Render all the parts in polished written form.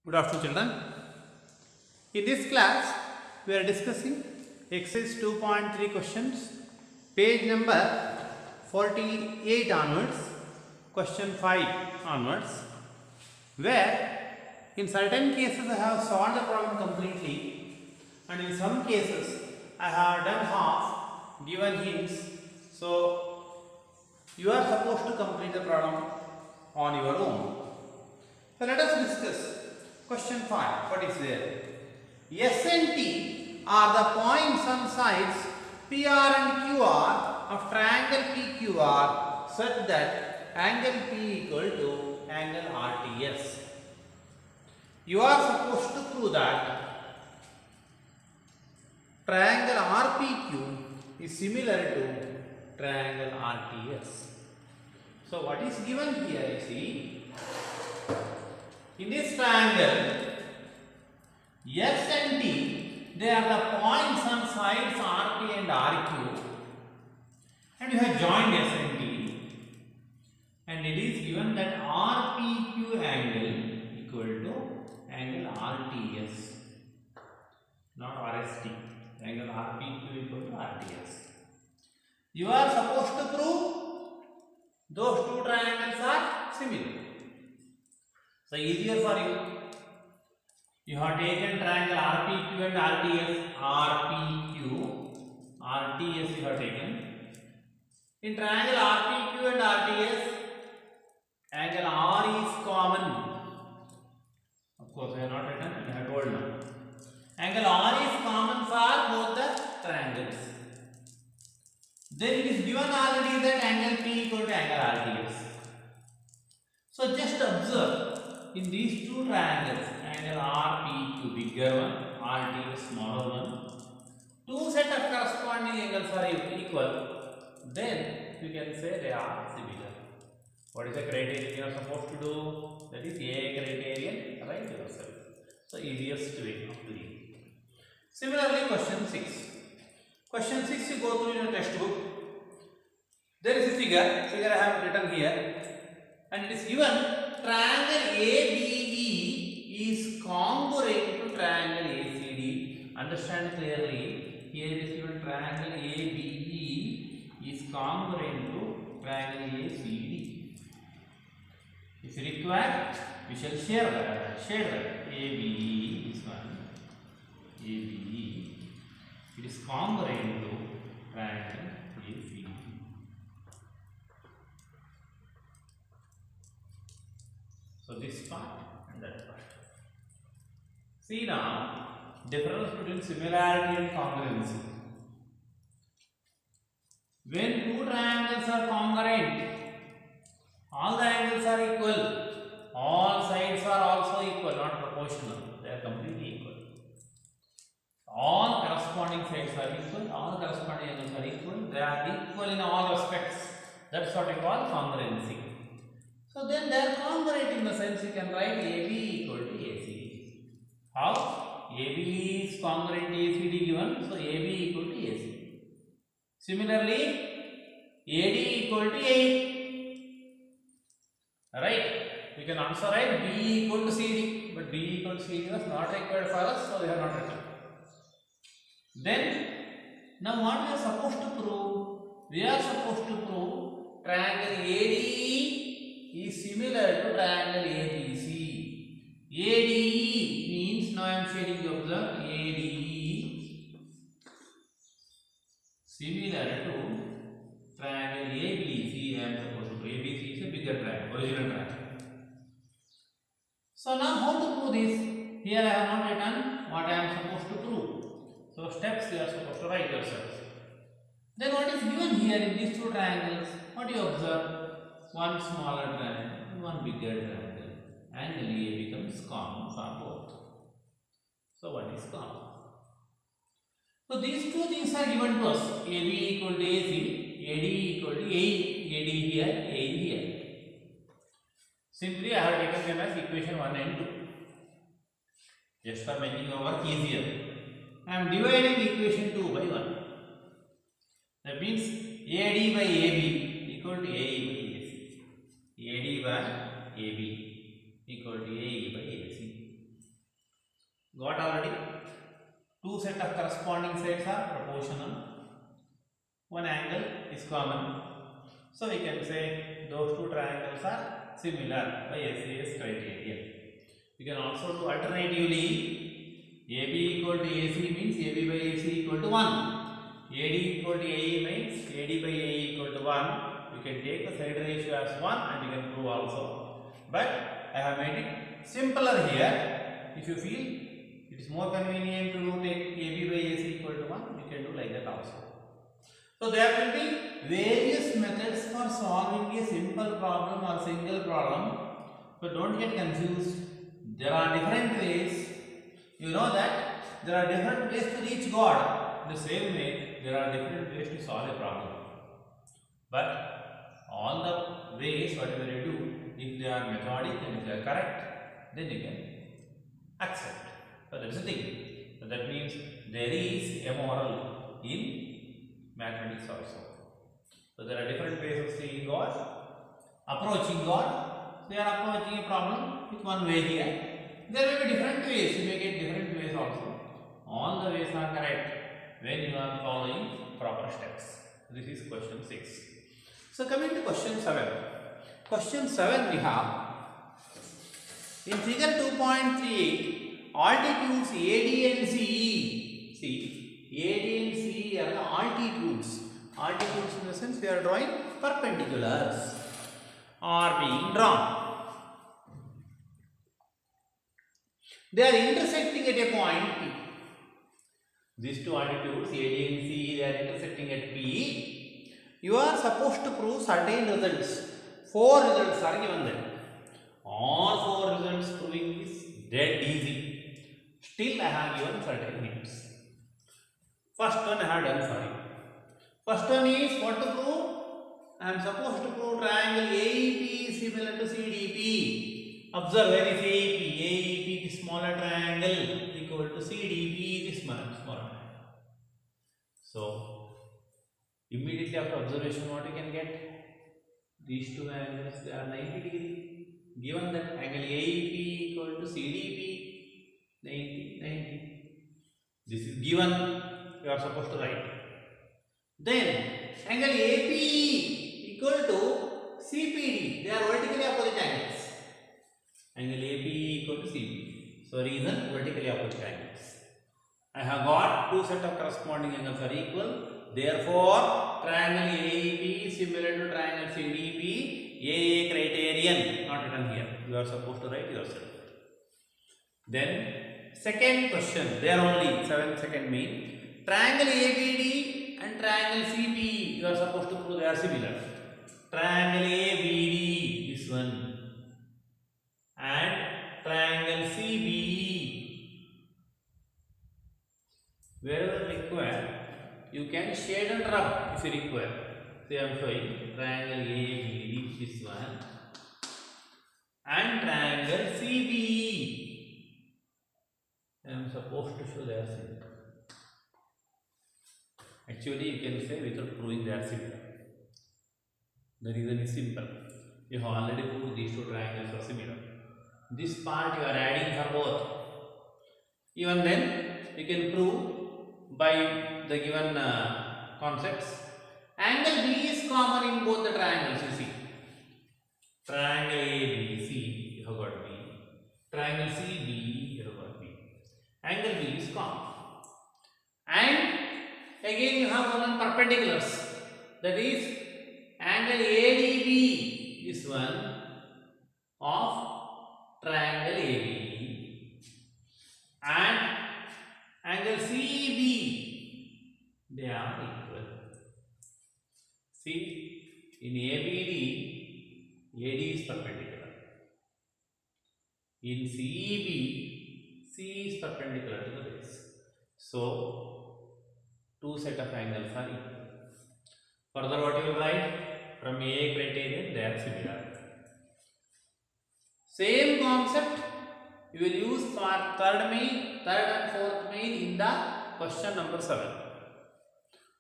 Good afternoon, children. In this class, we are discussing exercise 2.3 questions, page number 48 onwards, question 5 onwards, where in certain cases I have solved the problem completely, and in some cases I have done half, given hints. So you are supposed to complete the problem on your own. So let us discuss question 5. What is there? S and T are the points on sides PR and QR of triangle PQR such that angle P equal to angle RTS. You are supposed to prove that triangle RPQ is similar to triangle RTS. So what is given here? You see, in this triangle S and T, they are the points on sides RP and RQ, and you have joined S and T, and it is given that RPQ angle equal to angle RTS, not RST. Angle RPQ equal to RTS. You are supposed to prove those two triangles are similar. So easier for you. You have taken triangle RPQ and RTS. RTS you have taken. In triangle RPQ and RTS, angle R is common. Of course, I have not written, I have told now. Angle R is common for both the triangles. Then it is given already that angle P equal to angle RTS. So just observe, in these two triangles, angle RPQ bigger one, RTS smaller one, two set of corresponding angles are equal, then you can say they are similar. What is the criterion you are supposed to do? That is A criterion, write yourself. So easiest way of doing. Similarly, question 6. Question 6 you go through in your textbook. There is a figure I have written here, and it is given triangle ABE is congruent to triangle ACD. Understand clearly, here it is given triangle ABE is congruent to triangle ACD. If required, we shall share that. ABE, this one, ABE, it is congruent to triangle ACD. So this part and that part. See now, difference between similarity and congruency. When two triangles are congruent, all the angles are equal, all sides are also equal, not proportional, they are completely equal. All corresponding sides are equal, all corresponding angles are equal, they are equal in all respects. That's what we call congruency. So then they are congruent in the sense you can write AB equal to AC. How? AB is congruent to ACD given, so AB equal to AC. Similarly, AD equal to AE. Right? We can also write B equal to CD, but B equal to CD was not required for us, so we have not written. Then, now what we are supposed to prove? We are supposed to prove triangle ADE is similar to triangle ABC. ADE means, now I am shading the observe, ADE similar to triangle ABC. I am supposed to prove ABC is a bigger triangle, original triangle. So now how to prove this? Here I have not written what I am supposed to prove. So steps you are supposed to write yourself. Then what is given here in these two triangles? What do you observe? One smaller triangle, one bigger triangle. Angle A becomes common for both. So what is common? So these two things are given to us. AB equal to AC, AD equal to AE, AD here, AE here. Simply I have taken them as equation 1 and 2. Just for making our work easier, I am dividing equation 2 by 1. That means AD by AB equal to AE by AC. AD by AB equal to AE by AC. two set of corresponding sides are proportional, one angle is common, so we can say those two triangles are similar by SAS criterion. We can also do alternatively, AB equal to AC means AB by AC equal to 1. AD equal to AE means AD by AE equal to 1. You can take the side ratio as 1 and you can prove also. But I have made it simpler here. If you feel it is more convenient to take AB by AC equal to 1, you can do like that also. So there will be various methods for solving a simple problem or single problem. So don't get confused. There are different ways. You know that there are different ways to reach God. In the same way, there are different ways to solve a problem. But all the ways, whatever you do, if they are methodic and if they are correct, then you can accept. So that is the thing. So that means there is a moral in mathematics also. So there are different ways of seeing God, approaching God. They are approaching a problem with one way here. There will be different ways. You may get different ways also. All the ways are correct when you are following proper steps. This is question 6. So coming to question 7. Question 7 we have. In figure 2.38, altitudes AD and CE. See, AD and CE are the altitudes. Altitudes in the sense we are drawing perpendiculars are being drawn. They are intersecting at a point P. These two altitudes, AD and CE, they are intersecting at P. You are supposed to prove certain results. 4 results are given there. All 4 results proving is dead easy. Still I have given certain hints. First one I have done for you. First one is what to prove? I am supposed to prove triangle AEP is similar to CDP. Observe where is AEP? AEP is smaller triangle equal to CDP is smaller triangle. So immediately after observation, what you can get? These two angles, they are 90 degree. Given that angle AEP equal to CDP, 90. This is given. You are supposed to write. Then angle APE equal to CPD. They are vertically opposite angles. Angle APE equal to CPD. So reason vertically opposite angles. I have got two set of corresponding angles are equal. Therefore, triangle AEP is similar to triangle CDP. AA criterion not written here. You are supposed to write yourself. Then second question. There only 7-second mean. Triangle ABD and triangle CPE. You are supposed to prove they are similar. Triangle ABD, this one, and triangle CBE. Wherever required, you can shade and rub if you require. Say I am showing triangle ABD, this one, and triangle CBE. I am supposed to show they are similar. Actually, you can say without proving they are similar. The reason is simple. You have already proved these two triangles are similar. This part you are adding for both. Even then, you can prove by the given concepts. Angle B is common in both the triangles, you see. Triangle ABC, you have got B. Triangle CB, you have got B. Angle B is common. And again you have one perpendiculars. That is angle ADB, this one, of triangle ABD. And angle CB, they are equal. See, in ABD, AD is perpendicular. In CEB, C is perpendicular to the base. So, two set of angles are equal. Further, what you will write? From AA criterion, they are similar. Same concept you will use for third and fourth main in the question number 7.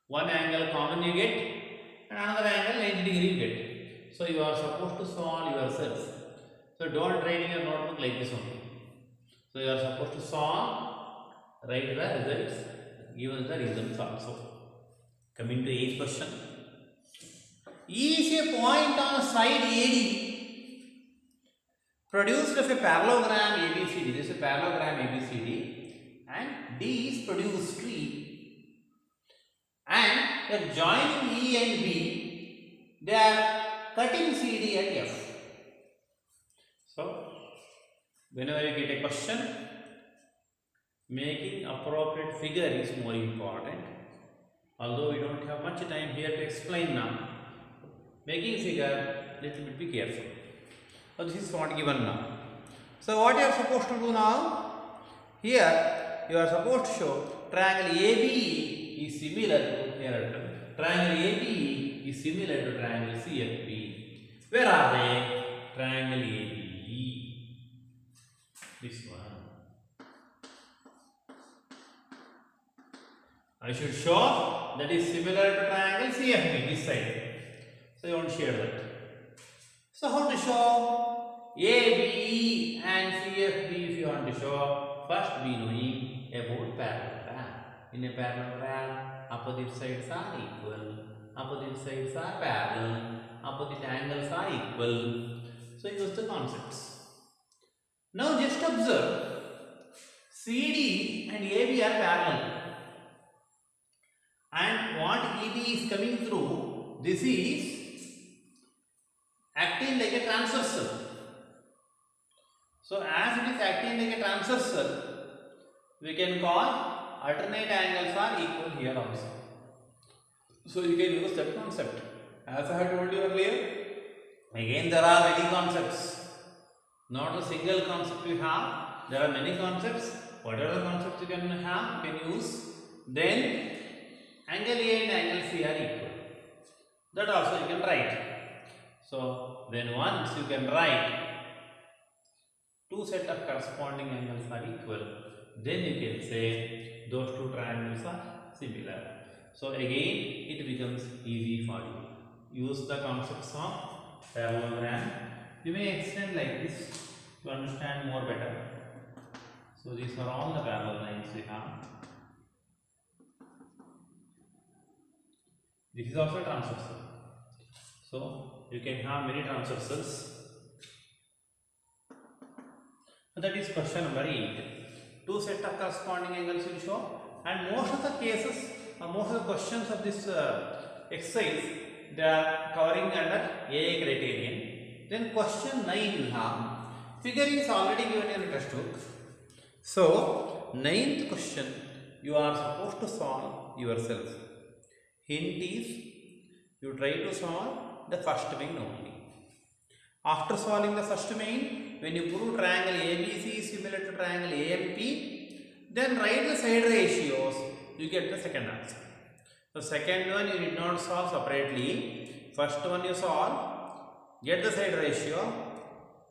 One angle common you get, and another angle 90 degree you get. So you are supposed to solve yourselves. So don't write in your notebook like this only. So you are supposed to solve Write the results, given the results also. Coming to 8th question. E is a point on side AD produced of a parallelogram ABCD. This is a parallelogram ABCD, and D is produced tree, and they are joining E and B. They are cutting CD and F. So, whenever you get a question, making appropriate figure is more important. Although we don't have much time here to explain now, making figure, little bit be careful. So this is not given now. So what you are supposed to do now? Here you are supposed to show triangle ABE is similar to here. Triangle ABE is similar to triangle CFB. Where are they? Triangle ABE. This one. I should show that is similar to triangle CFB, this side. So you want to share that. So how to show ABE and CFB if you want to show? First we knowing about parallelogram. In a parallelogram, opposite sides are equal, opposite sides are parallel, opposite angles are equal. So use the concepts. Now just observe, CD and AB are parallel. And what EB is coming through, this is acting like a transversal. So as it is acting like a transversal, we can call alternate angles are equal here also. So you can use that concept. As I have told you earlier, again there are many concepts. Not a single concept you have. There are many concepts. Whatever concepts you can have, you can use. Then angle A and angle C are equal. That also you can write. So then once you can write two set of corresponding angles are equal, then you can say those two triangles are similar. So again it becomes easy for you. Use the concepts of parallelogram. You may extend like this to understand more better. So these are all the parallel lines we have. This is also transversal. So you can have many transversals. So that is question number 8. Two set of corresponding angles will show, and most of the cases, most of the questions of this exercise, they are covering under AA criterion. Then question 9 you have. Figure is already given in the textbook. So 9th question you are supposed to solve yourself. Hint is you try to solve the first main only. After solving the first main, when you prove triangle ABC is similar to triangle AMP, then write the side ratios, you get the second answer. The second one you did not solve separately. First one you solve, get the side ratio,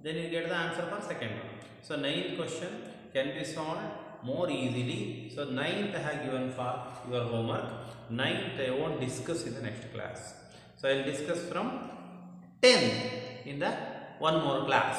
then you get the answer for second one. So 9th question can be solved more easily. So 9th I have given for your homework. 9th I won't discuss in the next class. So I will discuss from 10th in the one more class.